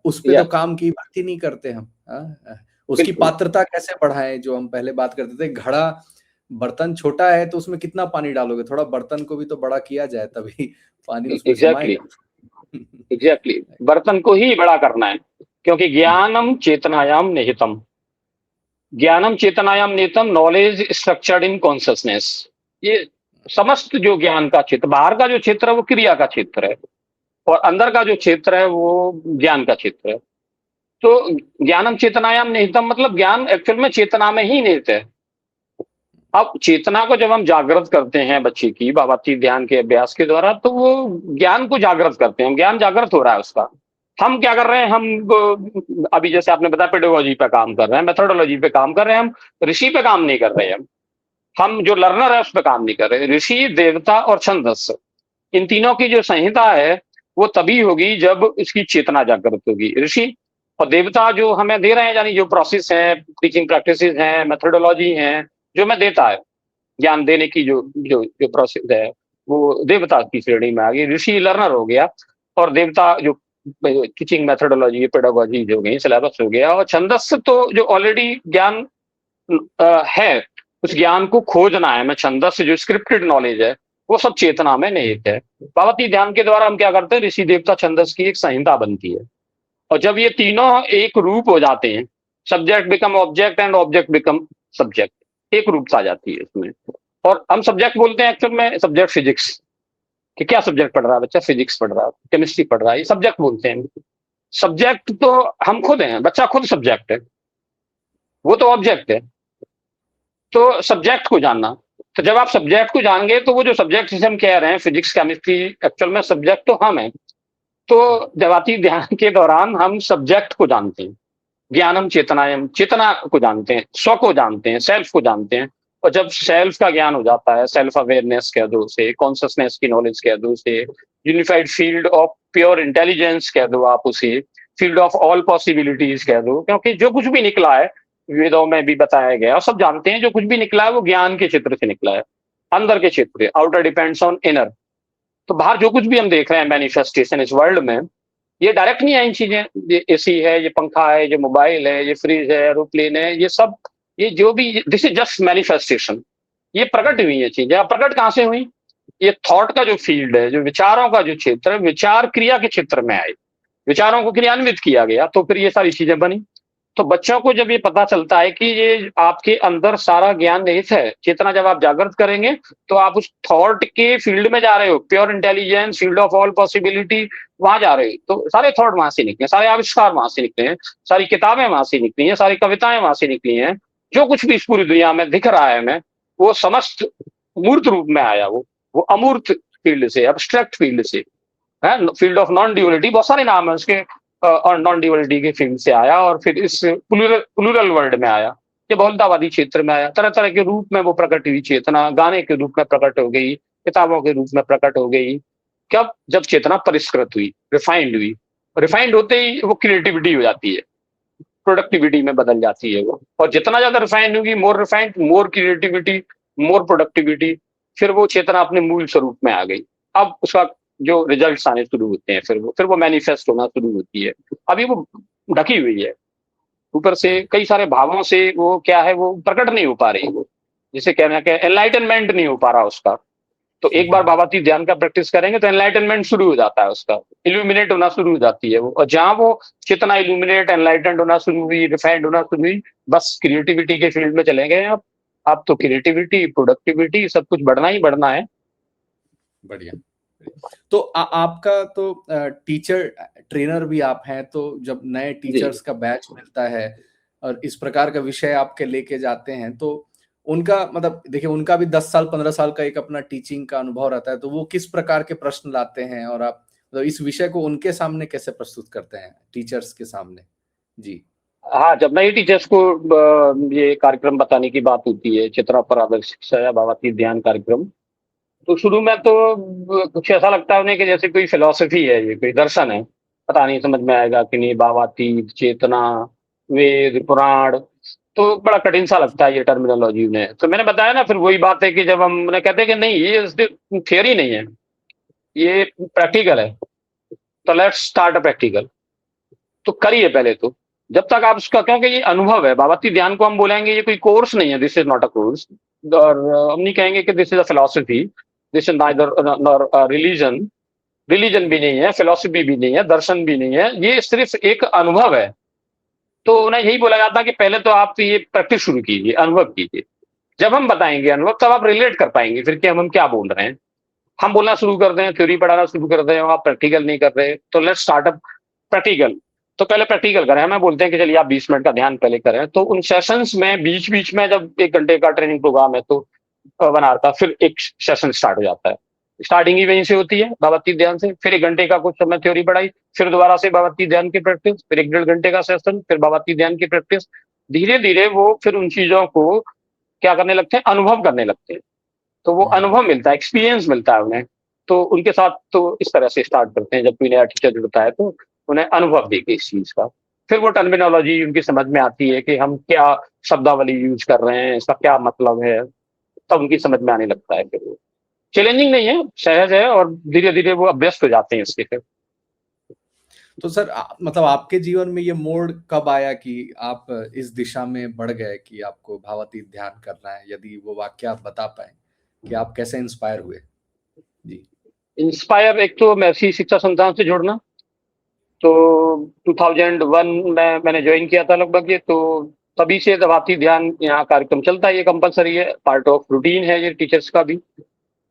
उस पे तो यस काम की बात ही नहीं करते हम। उसकी बिल्कुल। पात्रता कैसे बढ़ाएं, जो हम पहले बात करते थे, घड़ा बर्तन छोटा है तो उसमें कितना पानी डालोगे, थोड़ा बर्तन को भी तो बड़ा किया जाए तभी पानी उसमें एग्जैक्टली, समाएगा। एग्जैक्टली, बर्तन को ही बड़ा करना है, क्योंकि ज्ञानम चेतनायाम निहितम, ज्ञानम चेतनायाम निहितम, नॉलेज स्ट्रक्चर्ड इन कॉन्शियसनेस। ये समस्त जो ज्ञान का क्षेत्र, बाहर का जो क्षेत्र है वो क्रिया का क्षेत्र है, और अंदर का जो क्षेत्र है वो ज्ञान का क्षेत्र है। तो ज्ञानम चेतनायाम निहितम मतलब ज्ञान एक्चुअल में चेतना में ही निहित है। अब चेतना को जब हम जागृत करते हैं बच्चे की बाबाती ध्यान के अभ्यास के द्वारा, तो वो ज्ञान को जागृत करते हैं, ज्ञान जागृत हो रहा है उसका। हम क्या कर रहे हैं, हम अभी जैसे आपने बताया पेडागोजी पे काम कर रहे हैं, मेथोडोलॉजी पे काम कर रहे हैं, हम ऋषि पे काम नहीं कर रहे हैं, हम जो लर्नर है उस पे काम नहीं कर रहे। ऋषि, देवता और छंदस, इन तीनों की जो संहिता है वो तभी होगी जब उसकी चेतना जागृत होगी। ऋषि और देवता जो हमें दे रहे हैं, यानी जो प्रोसेस है, टीचिंग प्रैक्टिसेस हैं, मेथोडोलॉजी हैं, जो हमें देता है, ज्ञान देने की जो जो जो प्रोसेस है, वो देवता की श्रेणी में आ गई। ऋषि लर्नर हो गया, और देवता जो टीचिंग मेथोडोलॉजी, पेडागोजी जो गई, सिलेबस हो गया, और छंदस तो जो ऑलरेडी ज्ञान है, उस ज्ञान को खोजना है। मैं छंदस जो स्क्रिप्टेड नॉलेज है वो सब चेतना में निहित है। पावती ध्यान के द्वारा हम क्या करते हैं, ऋषि देवता छंदस की एक संहिता बनती है, और जब ये तीनों एक रूप हो जाते हैं, subject become object and object become subject, एक रूपता आ जाती है इसमें। और हम सब्जेक्ट बोलते हैं एक्चुअल में सब्जेक्ट फिजिक्स, कि क्या सब्जेक्ट पढ़ रहा है बच्चा, फिजिक्स पढ़ रहा है, केमिस्ट्री पढ़ रहा है, ये सब्जेक्ट बोलते हैं। सब्जेक्ट तो हम खुद हैं, बच्चा खुद सब्जेक्ट है, वो तो ऑब्जेक्ट है। तो सब्जेक्ट को जानना, तो जब आप सब्जेक्ट को जान गए तो वो जो सब्जेक्ट जिसे हम कह रहे हैं फिजिक्स केमिस्ट्री, एक्चुअल में सब्जेक्ट तो हम हैं। तो जवाती ध्यान के दौरान हम सब्जेक्ट को जानते हैं, ज्ञानम चेतनायम, चेतना को जानते हैं, स्व को जानते हैं, सेल्फ को जानते हैं। और जब सेल्फ का ज्ञान हो जाता है, सेल्फ अवेयरनेस कह दो उसे, कॉन्शियसनेस की नॉलेज कह दो उसे, unified field of pure intelligence कह दो आप उसे, फील्ड ऑफ ऑल पॉसिबिलिटीज कह दो, क्योंकि जो कुछ भी निकला है वेदों में भी बताया गया और सब जानते हैं जो कुछ भी निकला है वो ज्ञान के क्षेत्र से निकला है, अंदर के क्षेत्र से। Outer depends on inner. तो बाहर जो कुछ भी हम देख रहे हैं मैनिफेस्टेशन इस वर्ल्ड में, ये डायरेक्ट नहीं आई चीजें। ये एसी है, ये पंखा है, ये मोबाइल है, ये फ्रिज है, एरोप्लेन है, ये सब, ये जो भी, दिस इज जस्ट मैनिफेस्टेशन। ये प्रकट हुई है चीजें। अब प्रकट कहाँ से हुई? ये थॉट का जो फील्ड है, जो विचारों का जो क्षेत्र है, विचार क्रिया के क्षेत्र में आए, विचारों को क्रियान्वित किया गया, तो फिर ये सारी चीजें बनी। तो बच्चों को जब ये पता चलता है कि ये आपके अंदर सारा ज्ञान निहित है, चेतना जब आप जागृत करेंगे तो आप उस थॉट के फील्ड में जा रहे हो, pure intelligence, field of all possibility, वहां जा रहे हो। तो सारे थॉट वहां से निकले, सारे आविष्कार वहां से निकले हैं, सारी किताबें वहां से निकली हैं, सारी कविताएं वहां से निकली हैं। जो कुछ भी इस पूरी दुनिया में दिख रहा है हमें, वो समस्त मूर्त रूप में आया, वो अमूर्त फील्ड से, एब्स्ट्रैक्ट फील्ड से है, फील्ड ऑफ नॉन ड्यूअलिटी, बहुत सारे नाम है उसके, और नॉन ड्यूअलिटी के फील्ड से आया और फिर इस प्लूरल वर्ल्ड में आया, ये बहुलतावादी क्षेत्र में आया। तरह तरह के रूप में वो प्रकट हुई चेतना, गाने के रूप में प्रकट हो गई, किताबों के रूप में प्रकट हो गई। कब? जब चेतना परिष्कृत हुई, रिफाइंड हुई। रिफाइंड होते ही वो क्रिएटिविटी हो जाती है, प्रोडक्टिविटी में बदल जाती है वो। और जितना ज्यादा रिफाइंड होगी, मोर रिफाइंड, मोर क्रिएटिविटी, मोर प्रोडक्टिविटी, फिर वो चेतना अपने मूल स्वरूप में आ गई। अब उसका जो रिजल्ट्स आने शुरू होते हैं, फिर वो मैनिफेस्ट होना शुरू होती है। अभी वो ढकी हुई है ऊपर से कई सारे भावों से, वो क्या है, वो प्रकट नहीं हो पा रही, वो जिसे कहना क्या, एनलाइटनमेंट नहीं हो पा रहा उसका। तो एक बार भावाती ध्यान का प्रैक्टिस करेंगे तो एनलाइटनमेंट शुरू हो जाता है उसका, इल्यूमिनेट होना शुरू हो जाती है वो। और जहां वो चेतना इल्यूमिनेट, एनलाइटेंड होना शुरू हुई, रिफाइंड होना शुरू हुई, बस क्रिएटिविटी के फील्ड में चले गए आप। अब तो क्रिएटिविटी, प्रोडक्टिविटी, सब कुछ बढ़ना ही बढ़ना है। बढ़िया। तो आपका तो टीचर ट्रेनर भी आप हैं, तो जब नए टीचर्स का बैच मिलता है और इस प्रकार का विषय आपके लेके जाते हैं, तो उनका मतलब देखिए, उनका भी 10 साल 15 साल का एक अपना टीचिंग का अनुभव रहता है, तो वो किस प्रकार के प्रश्न लाते हैं और आप मतलब इस विषय को उनके सामने कैसे प्रस्तुत करते हैं, टीचर्स के सामने? जी हाँ, जब नए टीचर्स को ये कार्यक्रम बताने की बात होती है, चेतना पर आधारित शिक्षा या भावातीत ध्यान कार्यक्रम, तो शुरू में तो कुछ ऐसा लगता है उन्हें कि जैसे कोई फिलॉसफी है, ये कोई दर्शन है, पता नहीं समझ में आएगा कि नहीं, भावातीत, चेतना, वेद, पुराण, तो बड़ा कठिन सा लगता है ये टर्मिनोलॉजी उन्हें। तो मैंने बताया ना, फिर वही बात है कि जब हम उन्हें कहते हैं कि नहीं, ये थियोरी नहीं है, ये प्रैक्टिकल है, तो लेट्स स्टार्ट अ प्रैक्टिकल। तो करिए पहले तो, जब तक आप उसका, क्योंकि ये अनुभव है, भावाती ध्यान को हम बोलेंगे ये कोई कोर्स नहीं है, this is not a course. और हम नहीं कहेंगे कि this is a philosophy, this is neither religion, religion भी नहीं है, फिलॉसफी भी नहीं है, दर्शन भी नहीं है, ये सिर्फ एक अनुभव है। तो उन्हें यही बोला जाता है कि पहले तो आप ये प्रैक्टिस शुरू कीजिए, अनुभव कीजिए। जब हम बताएंगे अनुभव, तब आप रिलेट कर पाएंगे फिर कि हम क्या बोल रहे हैं। हम बोलना शुरू कर दें, थ्योरी पढ़ाना शुरू कर दें, आप प्रैक्टिकल नहीं कर रहे, तो लेट्स स्टार्ट अप प्रैक्टिकल। तो पहले प्रैक्टिकल करें, हमें बोलते हैं कि चलिए आप 20 मिनट का ध्यान पहले करें। तो उन सेशंस में बीच बीच में, जब 1 घंटे का ट्रेनिंग प्रोग्राम है तो 1 आवर का, फिर एक सेशन स्टार्ट हो जाता है। स्टार्टिंग ही वहीं से होती है, भावातीत ध्यान से। फिर 1 घंटे का कुछ समय थ्योरी पढ़ाई, फिर दोबारा से भावातीत ध्यान की प्रैक्टिस, फिर 1 डेढ़ घंटे का सेशन, फिर भावातीत ध्यान की प्रैक्टिस। धीरे धीरे वो फिर उन चीजों को क्या करने लगते हैं, अनुभव करने लगते हैं। तो वो अनुभव मिलता है, एक्सपीरियंस मिलता है उन्हें। तो उनके साथ तो इस तरह से स्टार्ट करते हैं, जब कोई नया टीचर जुड़ता है तो उन्हें अनुभव देके इस चीज का, फिर वो टर्मिनोलॉजी उनकी समझ में आती है कि हम क्या शब्दावली यूज कर रहे हैं, इसका क्या मतलब है, तब उनकी समझ में आने लगता है। फिर वो चैलेंजिंग नहीं है, सहज है, और धीरे धीरे वो अभ्यस्त हो जाते हैं इसके। फिर तो सर मतलब आपके जीवन में ये मोड़ कब आया कि आप इस दिशा में बढ़ गए कि आपको भावातीत ध्यान करना है? यदि वो वाक्य आप बता पाए कि आप कैसे इंस्पायर हुए? जी। इंस्पायर, एक तो महर्षि शिक्षा संस्थान से जुड़ना, तो 2001 में मैंने ज्वाइन किया था लगभग ये, तो तभी से भावातीत ध्यान यहाँ कार्यक्रम चलता है, ये कंपलसरी है, पार्ट ऑफ रूटीन है ये टीचर्स का भी।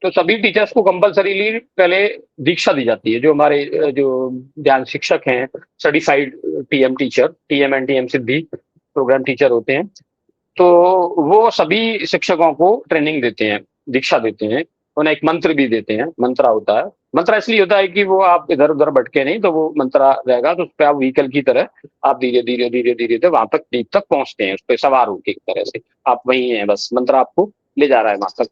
तो सभी टीचर्स को कंपलसरीली पहले दीक्षा दी जाती है, जो हमारे जो ध्यान शिक्षक हैं, certified TM teacher, TM and TM Siddhi programme teacher होते हैं। तो वो सभी शिक्षकों को ट्रेनिंग देते हैं, दीक्षा देते हैं, उन्हें एक मंत्र भी देते हैं। मंत्रा होता है, मंत्रा इसलिए होता है कि वो आप इधर उधर भटके नहीं, तो वो मंत्रा रहेगा, तो उस पर आप व्हीकल की तरह आप धीरे धीरे धीरे धीरे धीरे वहां तक, डीप तक पहुंचते हैं, उस पर सवार होकर एक तरह से आप वही हैं, बस मंत्रा आपको ले जा रहा है वहां तक,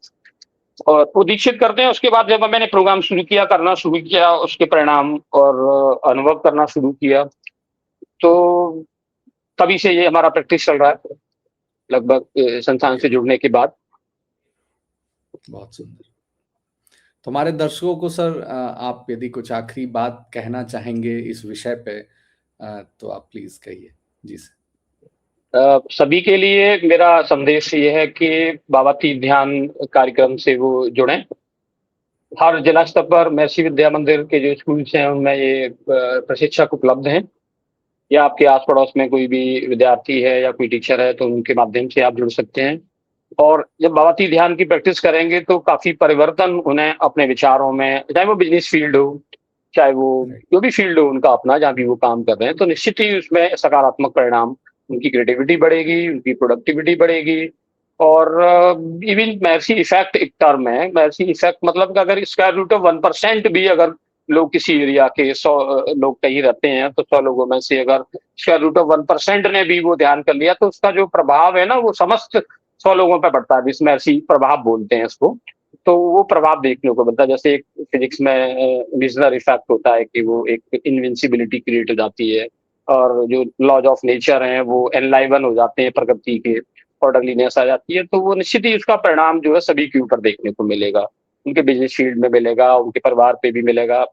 और वो दीक्षित करते हैं। उसके बाद जब मैंने प्रोग्राम शुरू किया, करना शुरू किया, उसके परिणाम और अनुभव करना शुरू किया, तो तभी से ये हमारा प्रैक्टिस चल रहा है, लगभग संस्थान से जुड़ने के बाद। बहुत सुंदर। तो हमारे दर्शकों को सर, आप यदि कुछ आखिरी बात कहना चाहेंगे इस विषय पे, तो आप प्लीज कहिए। जी सर। सभी के लिए मेरा संदेश ये है कि बाबा तीर्थ ध्यान कार्यक्रम से वो जुड़ें। हर जिला स्तर पर महर्षि विद्या मंदिर के जो स्कूल्स हैं उनमें ये प्रशिक्षक उपलब्ध हैं, या आपके आस पड़ोस में कोई भी विद्यार्थी है या कोई टीचर है तो उनके माध्यम से आप जुड़ सकते हैं। और जब बाबा तीर्थ ध्यान की प्रैक्टिस करेंगे तो काफी परिवर्तन उन्हें अपने विचारों में, चाहे वो बिजनेस फील्ड हो, चाहे वो जो भी फील्ड हो उनका अपना, जहाँ भी वो काम कर रहे हैं, तो निश्चित ही उसमें सकारात्मक परिणाम, उनकी क्रिएटिविटी बढ़ेगी, उनकी प्रोडक्टिविटी बढ़ेगी। और इवन महर्षि इफेक्ट एक टर्म है। महर्षि इफेक्ट मतलब कि अगर स्क्वायर रूट ऑफ 1% भी अगर लोग किसी एरिया के 100 लोग कहीं रहते हैं, तो 100 लोगों में से अगर स्क्वायर रूट ऑफ 1% ने भी वो ध्यान कर लिया, तो उसका जो प्रभाव है ना वो समस्त 100 लोगों पे पड़ता है, जिसमें महर्षि प्रभाव बोलते हैं इसको। तो वो प्रभाव देखने को मिलता है। जैसे एक फिजिक्स में विजनर इफेक्ट होता है कि वो एक इनविंसिबिलिटी क्रिएट हो जाती है, और जो लॉज ऑफ नेचर हैं वो एनलाइवन हो जाते हैं, प्रकृति के ऑर्डरलीनेस आ जाती है। तो वो निश्चित ही उसका परिणाम जो है सभी के ऊपर देखने को मिलेगा। उनके बिजनेस फील्ड में मिलेगा, उनके परिवार पे भी मिलेगा,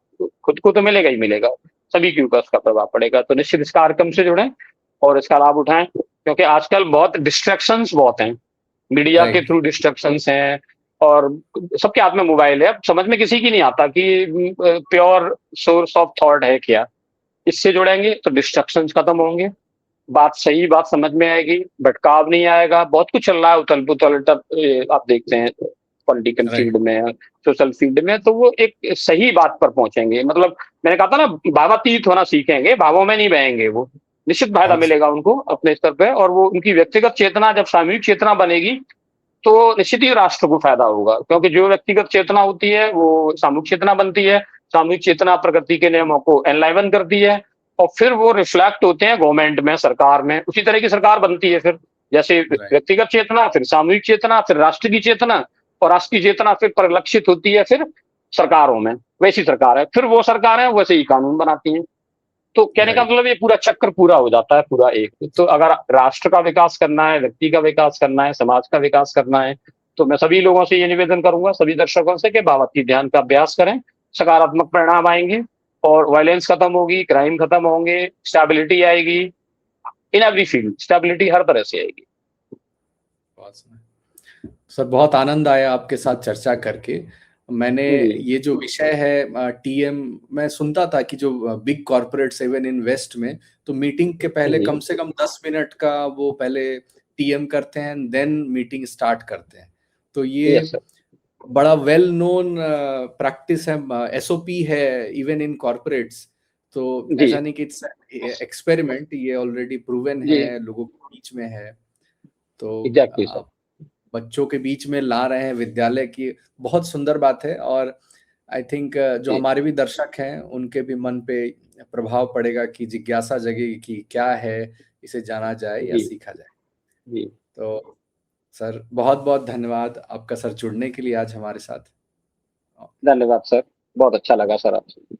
खुद को तो मिलेगा ही मिलेगा, सभी के ऊपर उसका प्रभाव पड़ेगा। तो निश्चित इस कार्यक्रम से जुड़ें और इसका लाभ उठाएं, क्योंकि आजकल बहुत डिस्ट्रैक्शंस बहुत हैं, मीडिया के राइट। थ्रू डिस्ट्रैक्शंस हैं, और सबके हाथ में मोबाइल है। अब समझ में किसी की नहीं आता कि प्योर सोर्स ऑफ थॉट है क्या। इससे जुड़ेंगे तो डिस्ट्रक्शंस खत्म होंगे, बात सही बात समझ में आएगी, भटकाव नहीं आएगा। बहुत कुछ चल रहा है उथल पुथल, आप देखते हैं पॉलिटिकल राइट। फील्ड में, सोशल फील्ड में, तो वो एक सही बात पर पहुंचेंगे। मतलब मैंने कहा था ना, भावातीत होना सीखेंगे, भावों में नहीं बहेंगे वो। निश्चित फायदा बहुत मिलेगा उनको अपने स्तर पे, और वो उनकी व्यक्तिगत चेतना जब सामूहिक चेतना बनेगी तो निश्चित ही राष्ट्र को फायदा होगा, क्योंकि जो व्यक्तिगत चेतना होती है वो सामूहिक चेतना बनती है। सामूहिक चेतना प्रकृति के नियमों को एनलाइवन करती है, और फिर वो रिफ्लेक्ट होते हैं गवर्नमेंट में, सरकार में, उसी तरह की सरकार बनती है फिर। जैसे राइट। व्यक्तिगत चेतना, फिर सामूहिक चेतना, फिर राष्ट्र की चेतना, और राष्ट्र की चेतना फिर परिलक्षित होती है फिर सरकारों में। वैसी सरकार है, फिर वो सरकार है वैसे ही कानून बनाती हैं। तो कहने का राइट। मतलब ये पूरा चक्र पूरा हो जाता है पूरा एक। तो अगर राष्ट्र का विकास करना है, व्यक्ति का विकास करना है, समाज का विकास करना है, तो मैं सभी लोगों से ये निवेदन करूंगा, सभी दर्शकों से, कि भावात्मक ध्यान का अभ्यास करें, सकारात्मक परिणाम आएंगे, और वायलेंस खत्म होगी, क्राइम खत्म होंगे, स्टेबिलिटी आएगी, इन एवरी फील्ड स्टेबिलिटी हर तरह से आएगी। बहुत सुंदर। सर, बहुत आनंद आया आपके साथ चर्चा करके। मैंने जी ये जो विषय है टीएम, मैं सुनता था कि जो big corporate even in west में, तो मीटिंग के पहले जी कम से कम 10 मिनट का वो पहले टीएम करते हैं, देन मीटिंग स्टार्ट करते हैं। तो ये यस सर। बड़ा वेल नोन प्रैक्टिस है, एसओपी है इवन इन कॉर्पोरेट्स। तो जी ऐसा नहीं कि इट्स एक्सपेरिमेंट, ये ऑलरेडी प्रूवन जी है, लोगों के बीच में है। तो एग्जैक्टली सर। आप बच्चों के बीच में ला रहे हैं विद्यालय की, बहुत सुंदर बात है। और आई थिंक जो जी हमारे भी दर्शक हैं उनके भी मन पे प्रभाव पड़ेगा कि जिज्ञासा जगेगी कि क्या है, इसे जाना जाए या जी सीखा जाए। जी तो सर, बहुत बहुत धन्यवाद आपका सर जुड़ने के लिए आज हमारे साथ। धन्यवाद सर, बहुत अच्छा लगा सर आपसे।